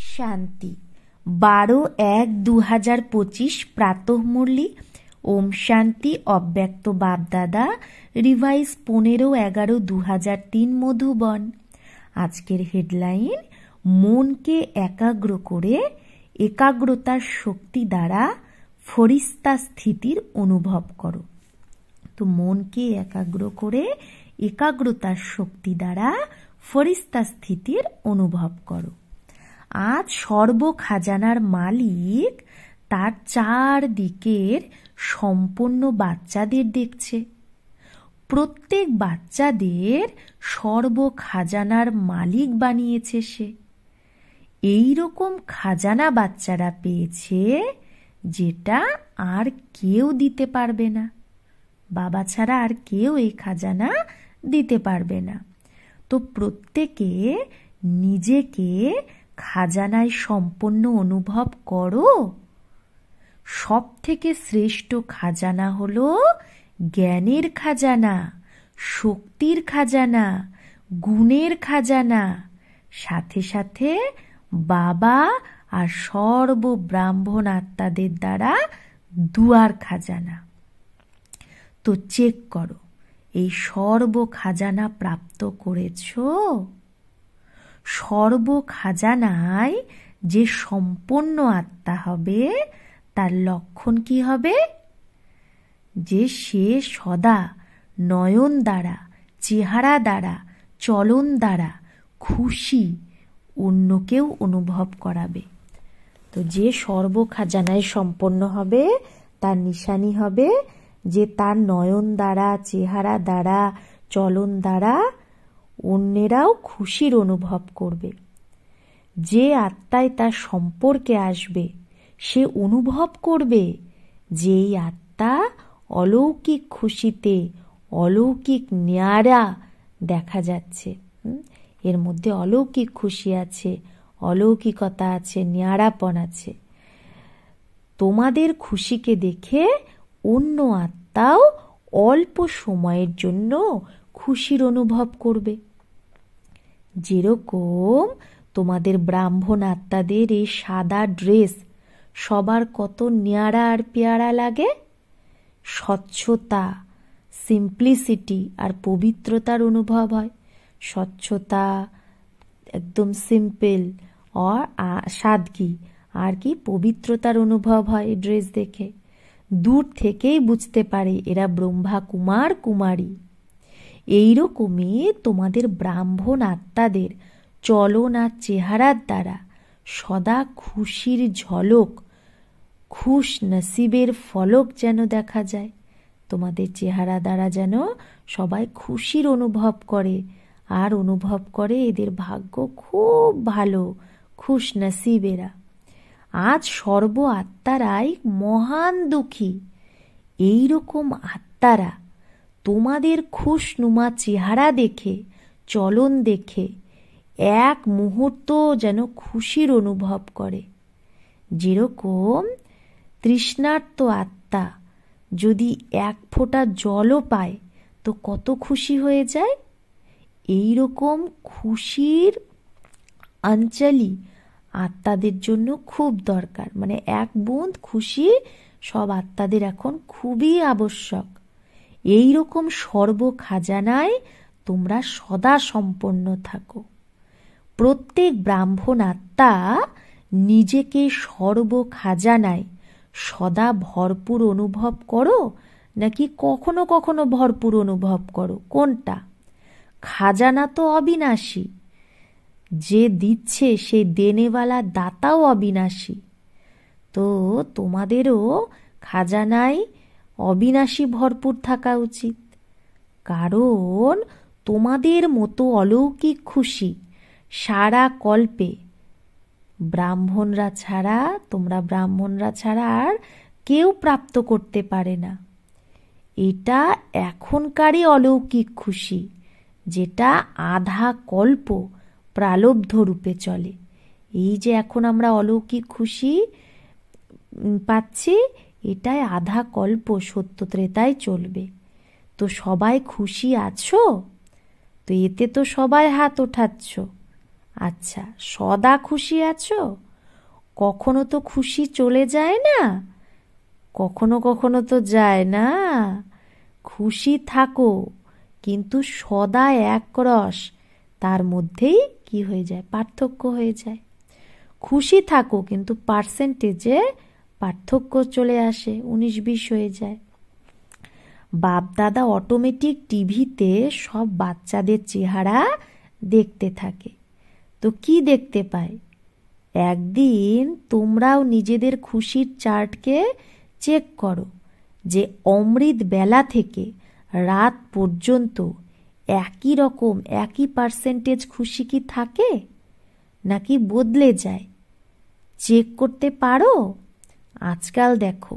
শান্তি 12/1/2025 প্রাতঃ মুরলি। ওম শান্তি। অব্যক্ত বাপদাদা রিভাইজ 15/11/2003 মধুবন। আজকের হেডলাইন, মনকে একাগ্র করে একাগ্রতার শক্তি দ্বারা ফরিস্তা স্থিতির অনুভব করো। তো মনকে একাগ্র করে একাগ্রতার শক্তি দ্বারা ফরিস্তা স্থিতির অনুভব করো। আজ সর্ব খাজানার মালিক তার চারদিকের সম্পন্ন বাচ্চাদের দেখছে। প্রত্যেক বাচ্চাদের সর্ব খাজানার মালিক বানিয়েছে সে। এই রকম খাজানা বাচ্চারা পেয়েছে যেটা আর কেউ দিতে পারবে না। বাবা ছাড়া আর কেউ এই খাজানা দিতে পারবে না। তো প্রত্যেকে নিজেকে খাজানায় সম্পন্ন অনুভব করো। সব থেকে শ্রেষ্ঠ খাজানা হলো জ্ঞানের খাজানা, শক্তির খাজানা, গুণের খাজানা, সাথে সাথে বাবা আর সর্ব ব্রাহ্মণ আত্মাদের দ্বারা দুয়ার খাজানা। তো চেক করো, এই সর্ব খাজানা প্রাপ্ত করেছো? সর্ব খাজানায় যে সম্পন্ন আত্মা হবে তার লক্ষণ কি হবে? যে সে সদা নয়ন দ্বারা, চেহারা দ্বারা, চলন দ্বারা খুশি অন্যকেও অনুভব করাবে। তো যে সর্ব খাজানায় সম্পন্ন হবে তার নিশানি হবে যে তার নয়ন দ্বারা, চেহারা দ্বারা, চলন দ্বারা অন্যেরাও খুশির অনুভব করবে। যে আত্মায় তার সম্পর্কে আসবে সে অনুভব করবে যে এই আত্মা অলৌকিক খুশিতে, অলৌকিক ন্যাড়া দেখা যাচ্ছে। এর মধ্যে অলৌকিক খুশি আছে, অলৌকিকতা আছে, ন্যাড়াপন আছে। তোমাদের খুশিকে দেখে অন্য আত্মাও অল্প সময়ের জন্য খুশির অনুভব করবে। যেরকম তোমাদের ব্রাহ্মণ আত্মাদের এই সাদা ড্রেস সবার কত ন্যাড়া আর পেয়ারা লাগে। স্বচ্ছতা, সিম্পলিসিটি আর পবিত্রতার অনুভব হয়। স্বচ্ছতা, একদম সিম্পল আর সাদগি আর কি পবিত্রতার অনুভব হয় ড্রেস দেখে। দূর থেকেই বুঝতে পারে এরা ব্রহ্মা কুমার কুমারী। এইরকমই তোমাদের ব্রাহ্মণ আত্মাদের চলন আর চেহারার দ্বারা সদা খুশির ঝলক, খুশ নসিবের ফলক যেন দেখা যায়। তোমাদের চেহারা দ্বারা যেন সবাই খুশির অনুভব করে আর অনুভব করে এদের ভাগ্য খুব ভালো, খুশ নসিবেরা। আজ সর্ব আত্মারাই মহান দুঃখী। এইরকম আত্মারা তোমাদের খুশনুমা চেহারা দেখে, চলন দেখে এক মুহূর্ত যেন খুশির অনুভব করে। যেরকম তৃষ্ণার্ত আত্মা যদি এক ফোঁটা জলও পায় তো কত খুশি হয়ে যায়। এই রকম খুশির অঞ্চলি আত্মাদের জন্য খুব দরকার। মানে এক বুঁদ খুশি সব আত্মাদের এখন খুবই আবশ্যক। এই রকম সর্ব খাজানায় তোমরা সদা সম্পন্ন থাকো। প্রত্যেক ব্রাহ্মণ আত্মা নিজেকে সর্ব খাজানায় সদা ভরপুর অনুভব করো নাকি কখনো কখনো ভরপুর অনুভব করো? কোনটা? খাজানা তো অবিনাশী, যে দিচ্ছে সে দেনেওয়ালা দাতাও অবিনাশী। তো তোমাদেরও খাজানায় অবিনাশী ভরপুর থাকা উচিত। কারণ তোমাদের মতো অলৌকিক খুশি সারা কল্পে ব্রাহ্মণরা ছাড়া, তোমরা ব্রাহ্মণরা ছাড়া আর কেউ প্রাপ্ত করতে পারে না। এটা এখনকারই অলৌকিক খুশি, যেটা আধা কল্প প্রালব্ধ রূপে চলে। এই যে এখন আমরা অলৌকিক খুশি পাচ্ছি, এটাই আধা কল্প সত্য ত্রেতায় চলবে। তো সবাই খুশি আছো? তো এতে তো সবাই হাত ওঠাচ্ছ। আচ্ছা, সদা খুশি আছো? কখনো তো খুশি চলে যায় না, কখনো কখনো তো যায় না। খুশি থাকো, কিন্তু সদা একরস, তার মধ্যেই কি হয়ে যায়, পার্থক্য হয়ে যায়। খুশি থাকো কিন্তু পার্সেন্টেজে পার্থক্য চলে আসে, 19-20 হয়ে যায়। বাপ দাদা অটোমেটিক টিভিতে সব বাচ্চাদের চেহারা দেখতে থাকে, তো কি দেখতে পায়? একদিন তোমরাও নিজেদের খুশির চার্টকে চেক করো যে অমৃত বেলা থেকে রাত পর্যন্ত একই রকম একই পার্সেন্টেজ খুশি কি থাকে নাকি বদলে যায়? চেক করতে পারো? আজকাল দেখো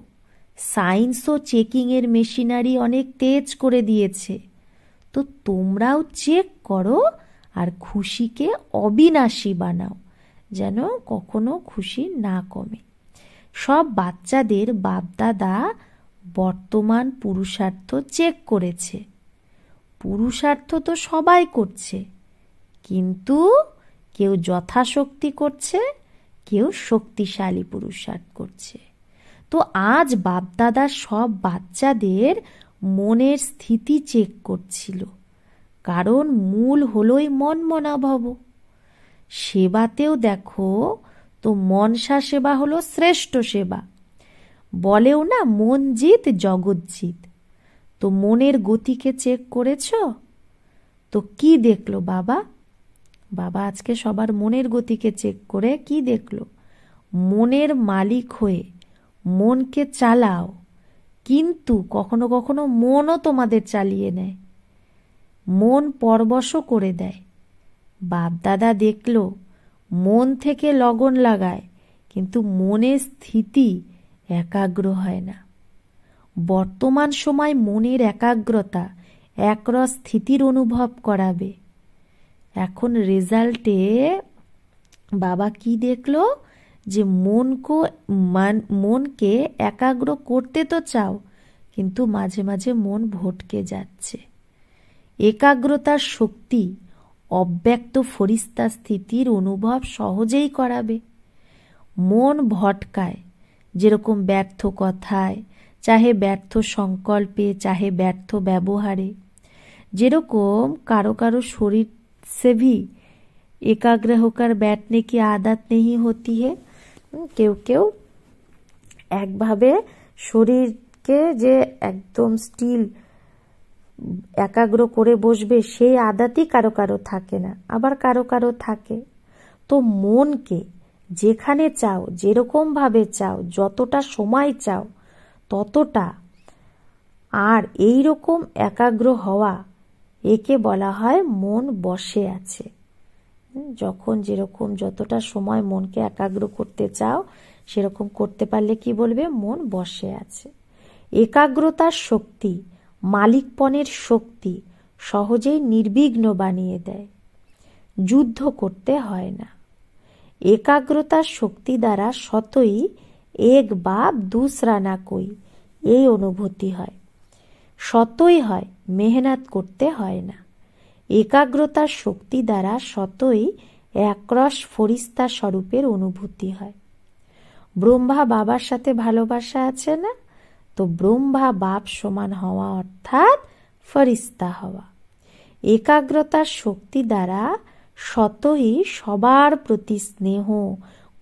সায়েন্সও চেকিংয়ের মেশিনারি অনেক তেজ করে দিয়েছে, তো তোমরাও চেক করো আর খুশিকে অবিনাশী বানাও, যেন কখনো খুশি না কমে। সব বাচ্চাদের বাপদাদা বর্তমান পুরুষার্থ চেক করেছে। পুরুষার্থ তো সবাই করছে, কিন্তু কেউ যথাশক্তি করছে, কেউ শক্তিশালী পুরুষার্থ করছে। তো আজ বাপদাদা সব বাচ্চাদের মনের স্থিতি চেক করছিল, কারণ মূল হলোই মন মনাভব। সেবাতেও দেখো তো মনসা সেবা হলো শ্রেষ্ঠ সেবা। বলেও না মন জিত জগৎ জিত। তো মনের গতিকে চেক করেছ? তো কি দেখলো বাবা? বাবা আজকে সবার মনের গতিকে চেক করে কি দেখলো? মনের মালিক হয়ে মনকে চালাও, কিন্তু কখনো কখনো মনও তোমাদের চালিয়ে নেয়, মন পরবশও করে দেয়। বাপ দাদা দেখলো মন থেকে লগন লাগায়, কিন্তু মনের স্থিতি একাগ্র হয় না। বর্তমান সময় মনের একাগ্রতা একরস স্থিতির অনুভব করাবে। এখন রেজাল্টে বাবা কি দেখলো, যে মনকে একাগ্র করতে তো চাও, কিন্তু মাঝে মাঝে মন ভটকে যাচ্ছে। একাগ্রতার শক্তি অব্যক্ত ফরিস্তা স্থিতির অনুভব সহজেই করাবে। মন ভটকায়, যেরকম ব্যর্থ কথায়, চাহে ব্যর্থ সংকল্পে, চাহে ব্যর্থ ব্যবহারে। যেরকম কারো কারো শরীর से भी एकाग्र होकर बैठने की आदत नहीं होती है। কেউ কেউ একভাবে শরীরকে যে একদম স্টিল একাগ্র করে বসবে সেই আদতই কারো কারো থাকে না, আবার কারো কারো থাকে। তো মনকে যেখানে চাও, যেরকম ভাবে চাও, যতটা সময় চাও ততটা, আর এই রকম একাগ্র হওয়া, একে বলা হয় মন বসে আছে। যখন যেরকম যতটা সময় মনকে একাগ্র করতে চাও সেরকম করতে পারলে কি বলবে? মন বসে আছে। একাগ্রতার শক্তি, মালিকপনের শক্তি সহজেই নির্বিঘ্ন বানিয়ে দেয়, যুদ্ধ করতে হয় না। একাগ্রতার শক্তি দ্বারা সতই এক বাপ দুসরা না কই, এই অনুভূতি হয়। সতই হয়, মেহনত করতে হয় না। একাগ্রতার শক্তি দ্বারা সতই একরস ফরিস্তা স্বরূপের অনুভূতি হয়। ব্রহ্মা বাবার সাথে ভালোবাসা আছে না? তো ব্রহ্মা বাপ সমান হওয়া অর্থাৎ ফরিস্তা হওয়া। একাগ্রতার শক্তি দ্বারা সতই সবার প্রতি স্নেহ,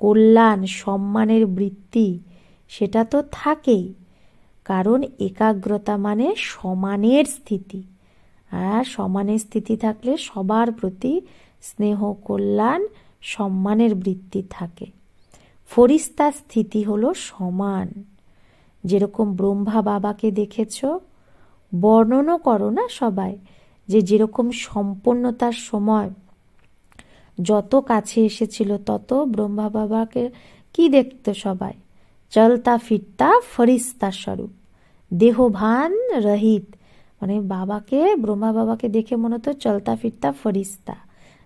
কল্যাণ, সম্মানের বৃত্তি সেটা তো থাকেই, কারণ একাগ্রতা মানে সমানের স্থিতি, আর সমানের স্থিতি থাকলে সবার প্রতি স্নেহ, কল্যাণ, সম্মানের বৃত্তি থাকে। ফরিস্তা স্থিতি হলো সমান। যেরকম ব্রহ্মা বাবাকে দেখেছ, বর্ণনা করো না সবাই, যে যেরকম সম্পন্নতার সময় যত কাছে এসেছিল তত ব্রহ্মা বাবাকে কি দেখত সবাই? চলতা ফিরতা ফরিস্তা স্বরূপ, দেহভান রহিত। মানে বাবাকে, ব্রহ্মা বাবাকে দেখে মনে হতো চলতা ফিরতা ফরিস্তা,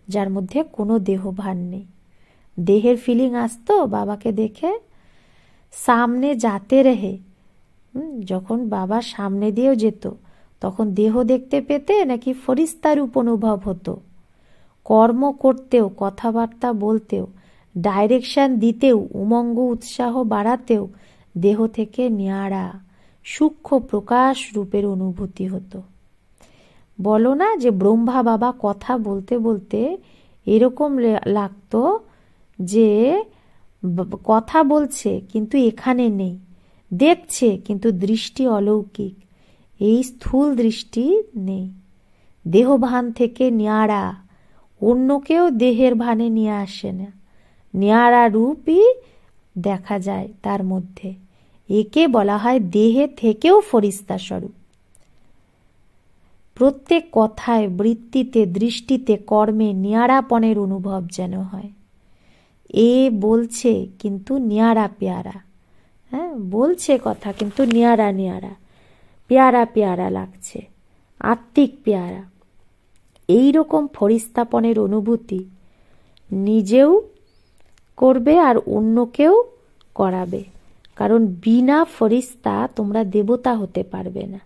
যার মধ্যে কোনো দেহভান নেই। দেহের ফিলিং আসতো বাবাকে দেখে। সামনে যাতে রহে, যখন বাবা সামনে দিয়েও যেত তখন দেহ দেখতে পেতে নাকি ফরিস্তা রূপ অনুভব হতো? কর্ম করতেও, কথাবার্তা বলতেও, ডাইরেকশন দিতেও, উমঙ্গ উৎসাহ বাড়াতেও দেহ থেকে নিয়ারা সূক্ষ্ম প্রকাশ রূপের অনুভূতি হতো। বলো না যে ব্রহ্মা বাবা কথা বলতে বলতে এরকম লাগতো যে কথা বলছে কিন্তু এখানে নেই, দেখছে কিন্তু দৃষ্টি অলৌকিক, এই স্থূল দৃষ্টি নেই। দেহভান থেকে নিয়ারা, অন্যকেও দেহের ভানে নিয়ে আসে না, নিয়ারা রূপই দেখা যায় তার মধ্যে। একে বলা হয় দেহে থেকেও ফরিস্তা স্বরূপ। প্রত্যেক কথায়, বৃত্তিতে, দৃষ্টিতে, কর্মে নিয়ারাপনের অনুভব যেন হয়। এ বলছে কিন্তু নিয়ারা পেয়ারা, হ্যাঁ বলছে কথা কিন্তু নিয়ারা নিয়ারা, পেয়ারা পেয়ারা লাগছে, আত্মিক পেয়ারা। এইরকম ফরিস্তাপনের অনুভূতি নিজেও করবে আর অন্যকেও করাবে, কারণ বিনা ফরিস্তা তোমরা দেবতা হতে পারবে না।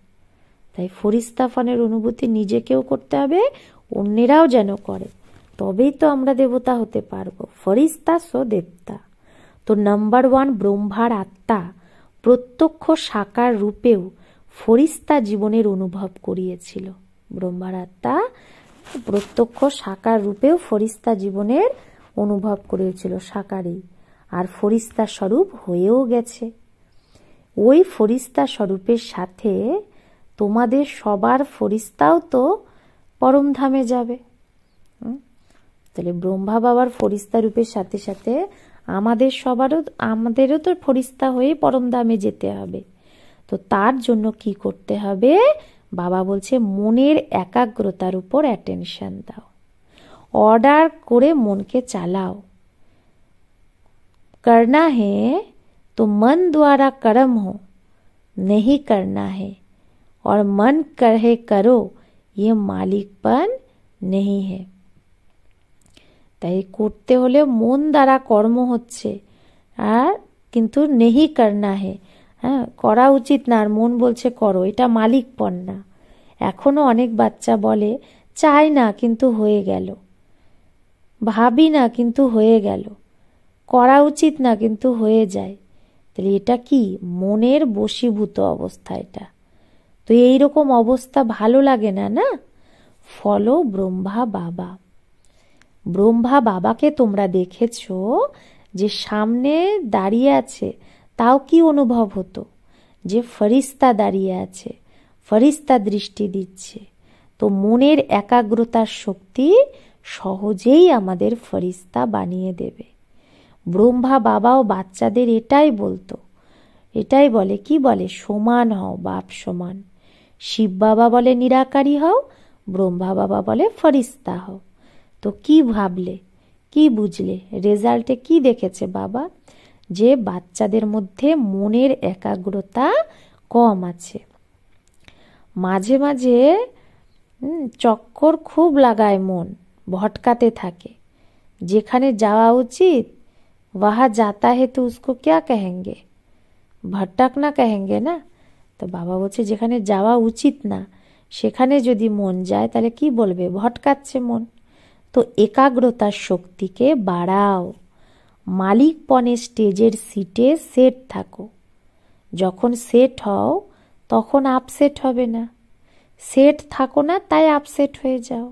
তাই ফরিস্তাপনের অনুভূতি নিজেকেও করতে হবে, অন্যেরাও যেন করে, তবেই তো আমরা দেবতা হতে পারবো। ফরিস্তা সো দেবতা। তো নাম্বার 1, ব্রহ্মার আত্মা প্রত্যক্ষ সাকার রূপেও ফরিস্তা জীবনের অনুভব করিয়েছিল। ব্রহ্মার আত্মা প্রত্যক্ষ সাকার রূপেও ফরিস্তা জীবনের অনুভব করিয়েছিল, সাকারই, আর ফরিস্তা স্বরূপ হয়েও গেছে। ওই ফরিস্তা স্বরূপের সাথে তোমাদের সবার ফরিস্তাও তো পরমধামে যাবে। তাহলে ব্রহ্মা বাবার ফরিস্তা রূপের সাথে সাথে আমাদেরও তো ফরিস্তা হয়ে পরমধামে যেতে হবে। তো তার জন্য কি করতে হবে? বাবা বলছে মনের একাগ্রতার উপর অ্যাটেনশন দাও, অর্ডার করে মনকে চালাও। करना है तो मन द्वारा कर्म हो, नहीं करना है और मन कहे करो, ये मालिकपन नहीं है। তাই করতে হলে মন দ্বারা কর্ম হচ্ছে, আর কিন্তু নেহি করনা হে, হ্যাঁ করা উচিত না, আর মন বলছে করো, এটা মালিকপন না। এখনো অনেক বাচ্চা বলে চাই না কিন্তু হয়ে গেল, ভাবি না কিন্তু হয়ে গেল, করা উচিত না কিন্তু হয়ে যায়। তাহলে এটা কি? মনের বশীভূত অবস্থা এটা। তো এইরকম অবস্থা ভালো লাগে না, না? ফলো ব্রহ্মা বাবা। ব্রহ্মা বাবাকে তোমরা দেখেছো যে সামনে দাঁড়িয়ে আছে, তাও কি অনুভব হতো? যে ফরিস্তা দাঁড়িয়ে আছে, ফরিস্তা দৃষ্টি দিচ্ছে। তো মনের একাগ্রতার শক্তি সহজেই আমাদের ফরিস্তা বানিয়ে দেবে। ব্রহ্মা বাবাও বাচ্চাদের এটাই বলতো, এটাই বলে, কি বলে? সমান হও, বাপ সমান। শিব বাবা বলে নিরাকারী হও, ব্রহ্মা বাবা বলে ফরিস্তা হও। তো কি ভাবলে, কি বুঝলে? রেজাল্টে কি দেখেছে বাবা? যে বাচ্চাদের মধ্যে মনের একাগ্রতা কম আছে, মাঝে মাঝে চক্কর খুব লাগায়, মন ভটকাতে থাকে। যেখানে যাওয়া উচিত वहाँ जाता है तो उसको क्या कहेंगे? भटकना कहेंगे ना। তো বাবা বলছে যেখানে যাওয়া উচিত না সেখানে যদি মন যায় তাহলে কি বলবে? ভটকাচ্ছে মন। তো একাগ্রতার শক্তিকে বাড়াও, মালিকপনের স্টেজের সিটে সেট থাকো। যখন সেট হও তখন আপসেট হবে না, সেট থাকো না তাই আপসেট হয়ে যাও।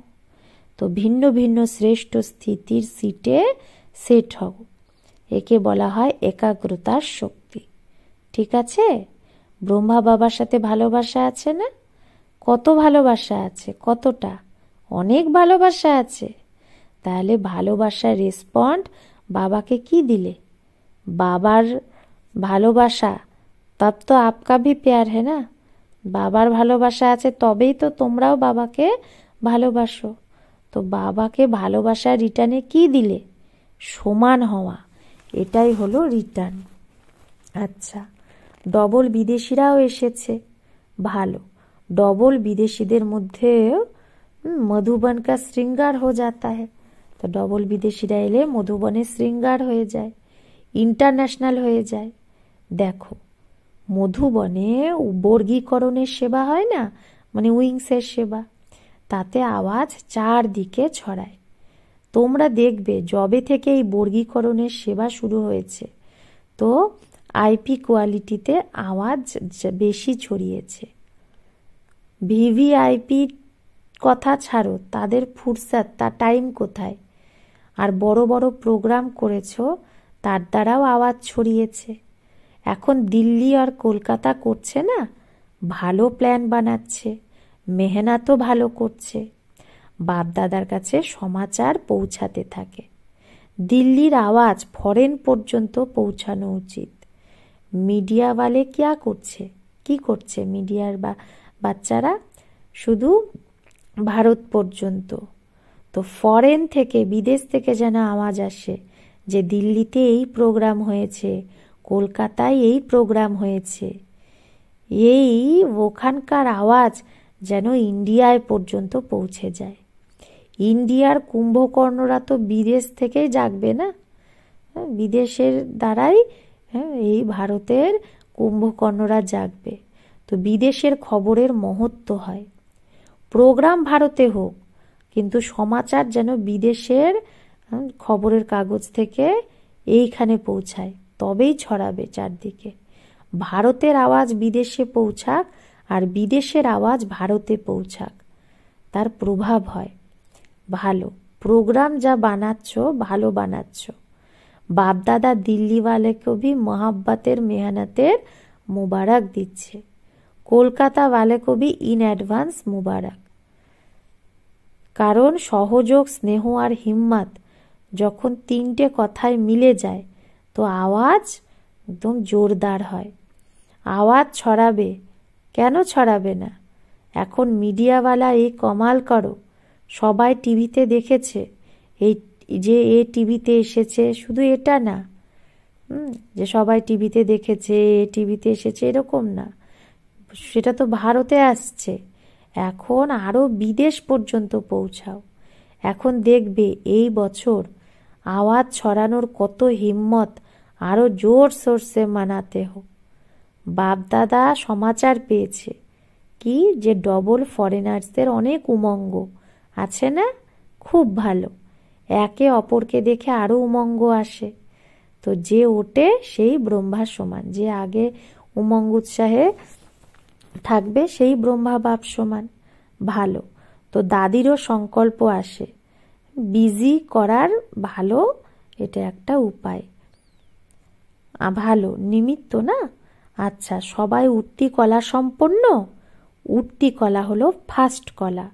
তো ভিন্ন ভিন্ন শ্রেষ্ঠ স্থিতির সিটে সেট হও, একে বলা হয় একাগ্রতার শক্তি। ঠিক আছে? ব্রহ্মা বাবার সাথে ভালোবাসা আছে না? কত ভালোবাসা আছে? কতটা? অনেক ভালোবাসা আছে। তাহলে ভালোবাসার রেসপন্ড বাবাকে কি দিলে? বাবার ভালোবাসা, তব তো আপকা ভি প্যার है না। বাবার ভালোবাসা আছে তবেই তো তোমরাও বাবাকে ভালোবাসো। তো বাবাকে ভালোবাসা রিটার্নে কি দিলে? সমান হওয়া, এটাই হলো রিটার্ন। আচ্ছা, ডবল বিদেশিরাও এসেছে, ভালো। ডবল বিদেশিদের মধ্যে মধুবন কা শ্রৃঙ্গার হয়ে যাতা है। তো ডবল বিদেশিরা এলে মধুবনের শ্রৃঙ্গার হয়ে যায়, ইন্টারন্যাশনাল হয়ে যায়। দেখো মধুবনে বর্গীকরণের সেবা হয় না, মানে উইংসের সেবা, তাতে আওয়াজ চারদিকে ছড়ায়। তোমরা দেখবে যবে থেকে এই বর্গীকরণের সেবা শুরু হয়েছে, তো আইপি কোয়ালিটিতে আওয়াজ বেশি ছড়িয়েছে। ভিভিআইপি কথা ছাড়ো, তাদের ফুরসাত, তার টাইম কোথায়? আর বড় বড় প্রোগ্রাম করেছো, তার দ্বারাও আওয়াজ ছড়িয়েছে। এখন দিল্লি আর কলকাতা করছে না, ভালো প্ল্যান বানাচ্ছে, মেহনতও ভালো করছে, বাপদাদার কাছে সমাচার পৌঁছাতে থাকে। দিল্লির আওয়াজ ফরেন পর্যন্ত পৌঁছানো উচিত। মিডিয়াওয়ালে কি করছে মিডিয়ার বাচ্চারা? শুধু ভারত পর্যন্ত। তো ফরেন থেকে, বিদেশ থেকে যেন আওয়াজ আসে যে দিল্লিতে এই প্রোগ্রাম হয়েছে, কলকাতায় এই প্রোগ্রাম হয়েছে। এই ওখানকার আওয়াজ যেন ইন্ডিয়ায় পর্যন্ত পৌঁছে যায়। ইন্ডিয়ার কুম্ভকর্ণরা তো বিদেশ থেকেই জাগবে না, বিদেশের দ্বারাই এই ভারতের কুম্ভকর্ণরা জাগবে। তো বিদেশের খবরের মহত্ব হয়। প্রোগ্রাম ভারতে হোক, কিন্তু সমাচার যেন বিদেশের খবরের কাগজ থেকে এইখানে পৌঁছায়, তবেই ছড়াবে চারদিকে। ভারতের আওয়াজ বিদেশে পৌঁছাক, আর বিদেশের আওয়াজ ভারতে পৌঁছাক, তার প্রভাব হয়। ভালো প্রোগ্রাম যা বানাচ্ছ, ভালো বানাচ্ছ। বাপদাদা দিল্লিওয়ালেকে भी মোহাব্বতের মেহনতের মুবারক দিচ্ছে, কলকাতা ওয়ালেকে भी ইন অ্যাডভান্স মুবারক। কারণ সহযোগ, স্নেহ আর হিম্মত যখন তিনটে কথায় মিলে যায়, তো আওয়াজ একদম জোরদার হয়। আওয়াজ ছড়াবে, কেন ছড়াবে না? এখন মিডিয়াওয়ালা এই কমাল করো, সবাই টিভিতে দেখেছে, এই যে এ টিভিতে এসেছে, শুধু এটা না যে সবাই টিভিতে দেখেছে, এ টিভিতে এসেছে, এরকম না। সেটা তো ভারতে আসছে, এখন আরো বিদেশ পর্যন্ত পৌঁছাও। এখন দেখবে এই বছর আওয়াজ ছড়ানোর কত হিম্মত, আরো জোর সোর সে মানাতে হোক। বাপদাদা সমাচার পেয়েছে কি, যে ডবল ফরেনার্সদের অনেক উমঙ্গ আছে না, খুব ভালো, একে অপরকে দেখে আরো উমঙ্গ আসে। তো যে ওঠে সেই ব্রহ্মা সমান, যে আগে উমঙ্গ উৎসাহে থাকবে সেই ব্রহ্মা বাপ সমান। ভালো, তো দাদিরও সংকল্প আসে, বিজি করার ভালো, এটা একটা উপায়, ভালো নিমিত্ত না। আচ্ছা, সবাই উঠতি কলা সম্পন্ন। উঠতি কলা হলো ফার্স্ট কলা,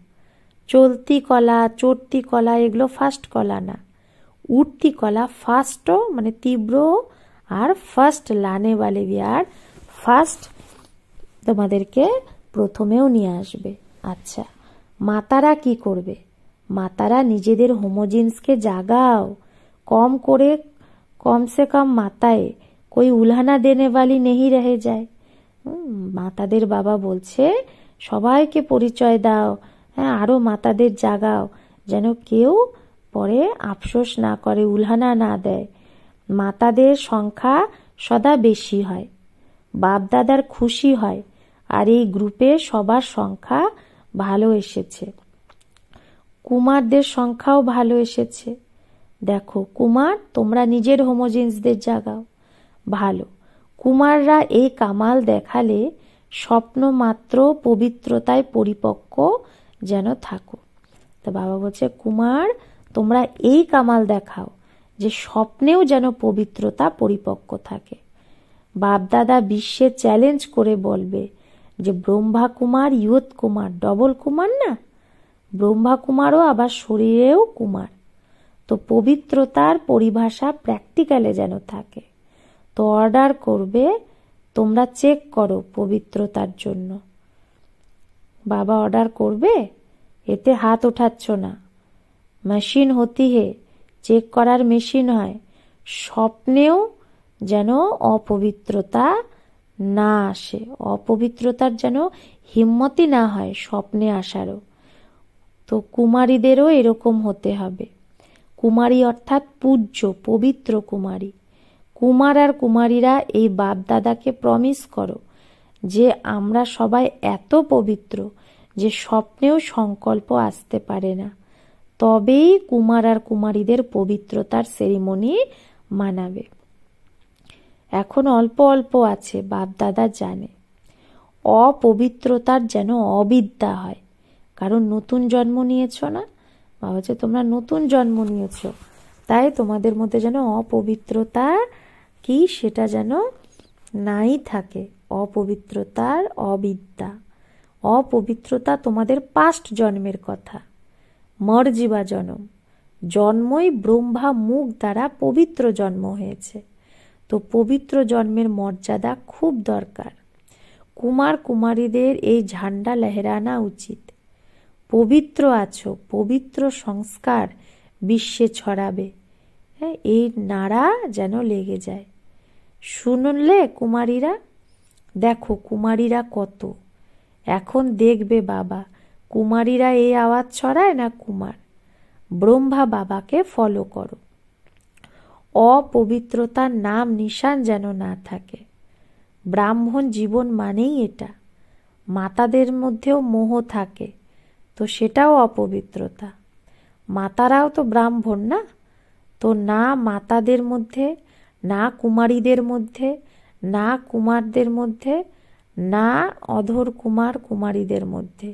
চলতি কলা, চড়তি কলা এগুলো ফার্স্ট কলা না। উঠতি কলা ফার্স্টও মানে তীব্র, আর ফার্স্ট লানে वाले भी, আর ফার্স্ট তোমাদেরকে প্রথমেও নিয়ে আসবে। আচ্ছা, মাতারা কি করবে? মাতারা নিজেদের হোমোজিন্সকে জাগাও, কম করে, কম সে কম মাতায় कोई उल्हाना देने वाली नहीं रह যায়। মাতাদের বাবা বলছে সবাইকে পরিচয় দাও, হ্যাঁ, আরো মাতাদের জাগাও, যেন কেউ পরে আফসোস না করে, উল্হানা না দেয়। মাতাদের সংখ্যা সদা বেশি হয়, বাপদাদার খুশি হয়, আর এই গ্রুপে সবার সংখ্যা ভালো এসেছে, কুমারদের সংখ্যাও ভালো এসেছে। দেখো কুমার, তোমরা নিজের হোমোজিন্সদের জাগাও। ভালো, কুমাররা এই কামাল দেখালে স্বপ্ন মাত্র পবিত্রতায় পরিপক্ক যেন থাকো। তো বাবা বলছে কুমার, তোমরা এই কামাল দেখাও যে স্বপ্নেও যেন পবিত্রতা পরিপক্ক থাকে। বাপদাদা বিশ্বে চ্যালেঞ্জ করে বলবে যে ব্রহ্মা কুমার, ইয়ত কুমার, ডবল কুমার না, ব্রহ্মা কুমারও আবার শরীরেও কুমার। তো পবিত্রতার পরিভাষা প্র্যাকটিক্যালে যেন থাকে। তো অর্ডার করবে, তোমরা চেক করো পবিত্রতার জন্য। বাবা অর্ডার করবে, এতে হাত ওঠাচ্ছ না, মেশিন হতি হে, চেক করার মেশিন হয়। স্বপ্নেও যেন অপবিত্রতা না আসে, অপবিত্রতার যেন হিম্মতই না হয় স্বপ্নে আসারও। তো কুমারীদেরও এরকম হতে হবে। কুমারী অর্থাৎ পূজ্য, পবিত্র কুমারী। কুমার আর কুমারীরা এই বাপদাদাকে প্রমিস করো যে আমরা সবাই এত পবিত্র যে স্বপ্নেও সংকল্প আসতে পারে না, তবেই কুমার আর কুমারীদের পবিত্রতার সেরিমনি মানাবে। এখন অল্প অল্প আছে, বাপ দাদা জানে। অপবিত্রতার যেন অবিদ্যা হয়, কারণ নতুন জন্ম নিয়েছ না, বাবা বলছে তোমরা নতুন জন্ম নিয়েছ, তাই তোমাদের মধ্যে যেন অপবিত্রতা কি সেটা যেন নাই থাকে। অপবিত্রতার অবিদ্যা, অপবিত্রতা তোমাদের পাস্ট জন্মের কথা, মরজিবা জন্ম, জন্মই ব্রহ্মা মুখ দ্বারা পবিত্র জন্ম হয়েছে। তো পবিত্র জন্মের মর্যাদা খুব দরকার। কুমার কুমারীদের এই ঝান্ডা লহরানা উচিত। পবিত্র আছো, পবিত্র সংস্কার বিশ্বে ছড়াবে। হ্যাঁ, এই নাড়া যেন লেগে যায়। শুনলে কুমারীরা, দেখো কুমারীরা কত, এখন দেখবে বাবা কুমারীরা এই আওয়াজ ছড়ায় না কুমার। ব্রহ্মা বাবাকে ফলো করো। অপবিত্রতার নাম নিশান যেন না থাকে। ব্রাহ্মণ জীবন মানেই এটা। মাতাদের মধ্যেও মোহ থাকে, তো সেটাও অপবিত্রতা। মাতারাও তো ব্রাহ্মণ না, তো না মাতাদের মধ্যে, না কুমারীদের মধ্যে, না কুমারদের মধ্যে, না অধর কুমার কুমারীদের মধ্যে।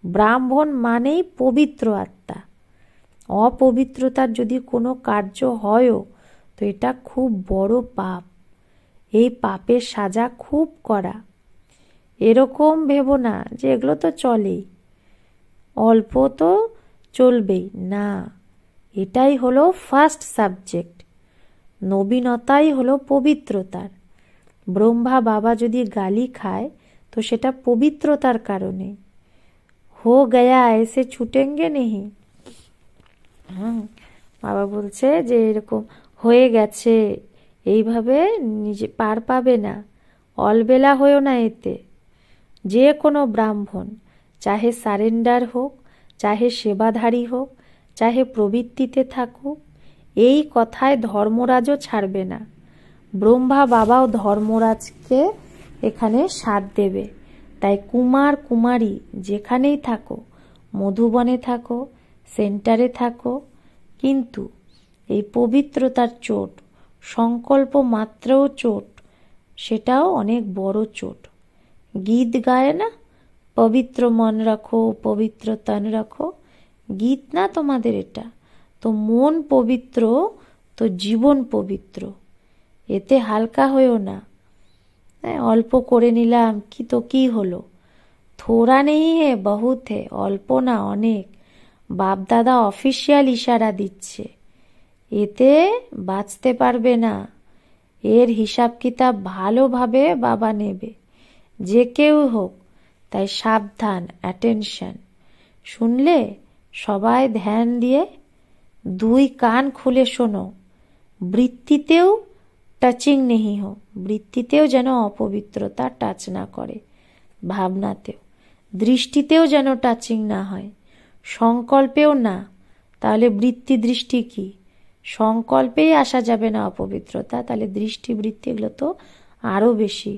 ব্রাহ্মণ মানেই পবিত্র আত্মা। অপবিত্রতার যদি কোনো কার্য হয়ও তো এটা খুব বড় পাপ। এই পাপের সাজা খুব কড়া। এরকম ভেবো না যে এগুলো তো চলেই, অল্প তো চলবেই না। এটাই হলো ফার্স্ট সাবজেক্ট। নবীনতাই হলো পবিত্রতার। ব্রহ্মা বাবা যদি গালি খায় তো সেটা পবিত্রতার কারণে। হো গয়া এসে ছুটেঙ্গে নেই। বাবা বলছে যে এরকম হয়ে গেছে, এইভাবে নিজে পার পাবে না, অলবেলা হয়েও না এতে। যে কোনো ব্রাহ্মণ, চাহে সারেন্ডার হোক, চাহে সেবাধারী হোক, চাহে প্রবৃত্তিতে থাকুক, এই কথায় ধর্মরাজও ছাড়বে না। ব্রহ্মা বাবাও ধর্মরাজকে এখানে সাথ দেবে। তাই কুমার কুমারী যেখানেই থাকো, মধুবনে থাকো, সেন্টারে থাকো, কিন্তু এই পবিত্রতার চোট, সংকল্প মাত্রও চোট, সেটাও অনেক বড় চোট। গীত গায় না, পবিত্র মন রাখো, পবিত্র তন রাখো, গীত না তোমাদের এটা। তো মন পবিত্র তো জীবন পবিত্র, এতে হালকা হয়েও না। অল্প করে নিলাম কি তো কি হলো, থোড়া নেই হে বহুত হে, অল্প না অনেক। বাপদাদা অফিসিয়াল ইশারা দিচ্ছে, এতে বাঁচতে পারবে না। এর হিসাব কিতাব ভালোভাবে বাবা নেবে, যে কেউ হোক। তাই সাবধান, অ্যাটেনশন। শুনলে সবাই ধ্যান দিয়ে দুই কান খুলে শোনো। বৃত্তিতেও টাচিং নেই হোক, বৃত্তিতেও যেন অপবিত্রতা টাচ না করে, ভাবনাতেও, দৃষ্টিতেও যেন টাচিং না হয়, সংকল্পেও না। তাহলে বৃত্তি দৃষ্টি কি? সংকল্পেই আসা যাবে না অপবিত্রতা, তাহলে দৃষ্টি বৃত্তি এগুলো তো আরো বেশি।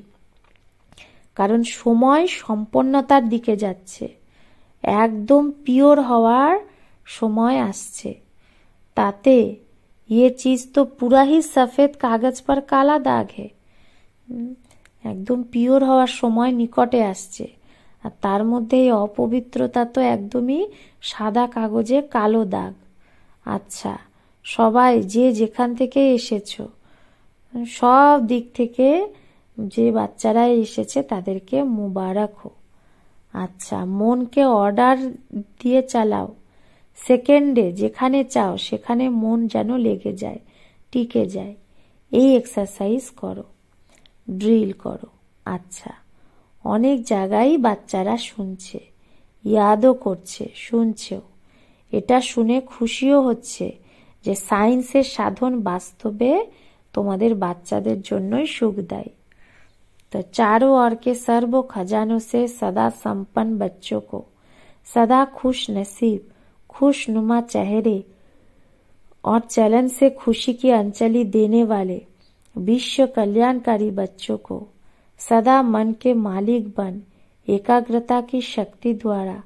কারণ সময় সম্পন্নতার দিকে যাচ্ছে, একদম পিওর হওয়ার সময় আসছে। তাতে ये चीज तो पूरा ही सफेद कागज पर काला दाग है। একদম পিওর হওয়ার সময় নিকটে আসছে, আর তার মধ্যে এই অপবিত্রতা তো একদমই সাদা কাগজে কালো দাগ। আচ্ছা, সবাই যে যেখান থেকে এসেছো, সব দিক থেকে যে বাচ্চারা এসেছে তাদেরকে মুবারক হো। আচ্ছা, মনকে অর্ডার দিয়ে চালাও। সেকেন্ডে যেখানে চাও সেখানে মন যেন লেগে যায়, টিকে যায়। এই এক্সারসাইজ করো, ড্রিল করো। আচ্ছা, অনেক জায়গায় বাচ্চারা শুনছে, ইয়াদও করছে, শুনছেও। এটা শুনে খুশিও হচ্ছে যে সায়েন্সের সাধন বাস্তবে তোমাদের বাচ্চাদের জন্যই সুখ দেয়। तो चारों ओर के सर्व खजानों से सदा संपन्न बच्चों को, सदा खुश नसीब, खुशनुमा चेहरे और चलन से खुशी की अंजलि देने वाले विश्व कल्याणकारी बच्चों को सदा मन के मालिक बन एकाग्रता की शक्ति द्वारा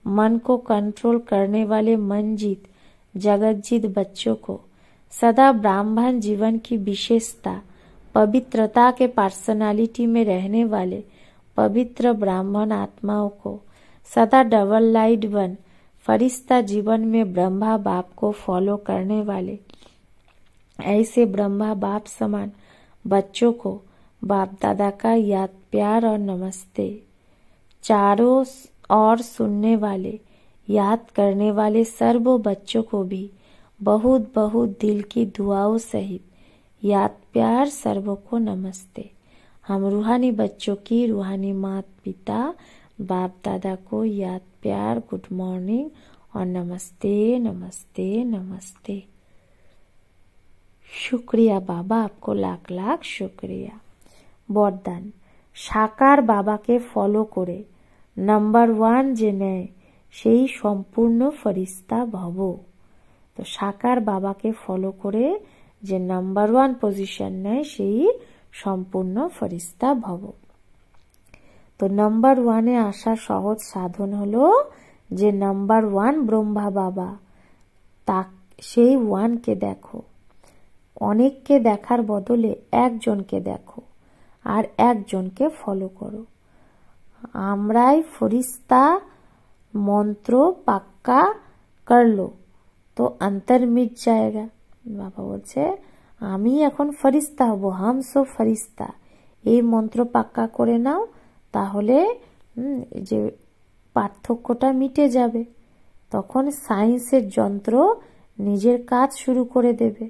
मन को कंट्रोल करने वाले मनजीत जगतजीत बच्चों को, सदा ब्राह्मण जीवन की विशेषता पवित्रता के पर्सनालिटी में रहने वाले पवित्र ब्राह्मण आत्माओं को, सदा डबल लाइट वन फरिश्ता जीवन में ब्रह्मा बाप को फॉलो करने वाले ऐसे ब्रह्मा बाप समान बच्चों को बाप दादा का याद प्यार और नमस्ते। चारों ओर सुनने वाले याद करने वाले सर्व बच्चों को भी बहुत बहुत दिल की दुआओं सहित याद प्यार सर्वों को नमस्ते। हम रूहानी बच्चों की रूहानी माता पिता बाप दादा को याद प्यार गुड मॉर्निंग और नमस्ते नमस्ते नमस्ते। शुक्रिया बाबा, आपको लाख लाख शुक्रिया। बरदान, সাকার বাবাকে ফলো করে নাম্বার 1 যে নেয় সেই সম্পূর্ণ ফরিস্তা ভব। তো সাকার বাবাকে ফলো করে যে নাম্বার 1 পজিশন নেয় সেই সম্পূর্ণ ফরিস্তা ভব। তো নাম্বার 1 এ আসা সহজ সাধন হলো যে নাম্বার 1 ব্রহ্মা বাবা, তা সেই 1 কে দেখো। অনেককে দেখার বদলে একজনকে দেখো আর একজনকে ফলো করো। আমরাই ফরিস্তা মন্ত্র পাক্কা করলো তো অন্তর মিট যায়গা। বাবা বলছে আমি এখন ফরিস্তা হব, হাম সব ফরিস্তা। এই মন্ত্র পাক্কা করে নাও, তাহলে যে পার্থক্যটা মিটে যাবে। তখন সায়েন্সের যন্ত্র নিজের কাজ শুরু করে দেবে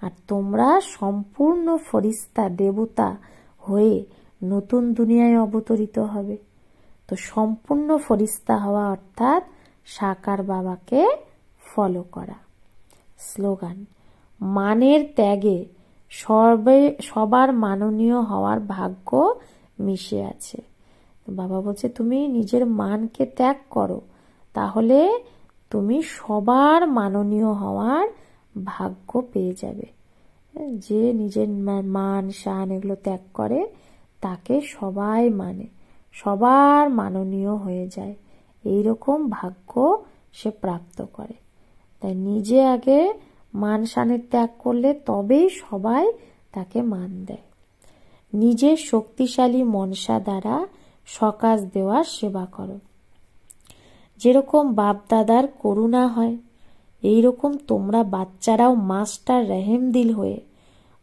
আর তোমরা সম্পূর্ণ ফরিস্তা দেবতা হয়ে নতুন দুনিয়ায় অবতরিত হবে। তো সম্পূর্ণ ফরিস্তা হওয়া অর্থাৎ সাকার বাবাকে ফলো করা। স্লোগান, মানের ত্যাগে সবার মাননীয় হওয়ার ভাগ্য মিশে আছে। বাবা বলছে তুমি নিজের মানকে ত্যাগ করো, তাহলে তুমি সবার মাননীয় হওয়ার ভাগ্য পেয়ে যাবে। যে নিজের মান শান এগুলো ত্যাগ করে তাকে সবাই মানে, সবার মাননীয় হয়ে যায়, এইরকম ভাগ্য সে প্রাপ্ত করে। তাই নিজে আগে মান শানের ত্যাগ করলে তবেই সবাই তাকে মান দেয়। নিজের শক্তিশালী মনসা দ্বারা সকাশ দেওয়ার সেবা করো। যেরকম বাপ দাদার করুণা হয় এইরকম তোমরা বাচ্চারাও মাস্টার রহেমদিল হয়ে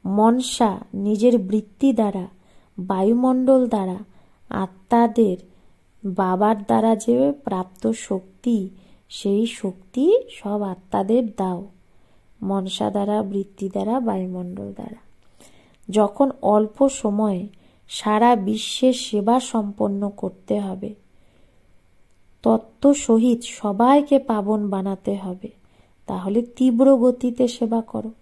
মনসা নিজের বৃত্তি দ্বারা বায়ুমণ্ডল দ্বারা আত্মাদের বাবার দ্বারা যে প্রাপ্ত শক্তি সেই শক্তি সব আত্মাদের দাও, মনসা দ্বারা বৃত্তি দ্বারা বায়ুমণ্ডল দ্বারা। যখন অল্প সময়ে সারা বিশ্বের সেবা সম্পন্ন করতে হবে, তত্ত্ব সহিত সবাইকে পাবন বানাতে হবে, তাহলে তীব্র গতিতে সেবা করো।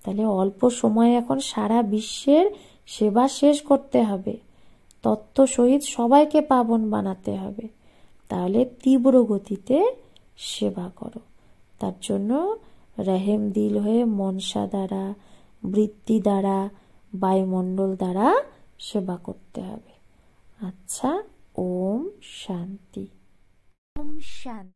তাহলে অল্প সময়ে এখন সারা বিশ্বের সেবা শেষ করতে হবে, তত্ত্ব সহিত সবাইকে পাবন বানাতে হবে, তাহলে তীব্র গতিতে সেবা করো। তার জন্য রহেম দিল হয়ে মনসা দ্বারা বৃত্তি দ্বারা বায়ুমণ্ডল দ্বারা সেবা করতে হবে। আচ্ছা, ওম শান্তি। ওম শান্তি।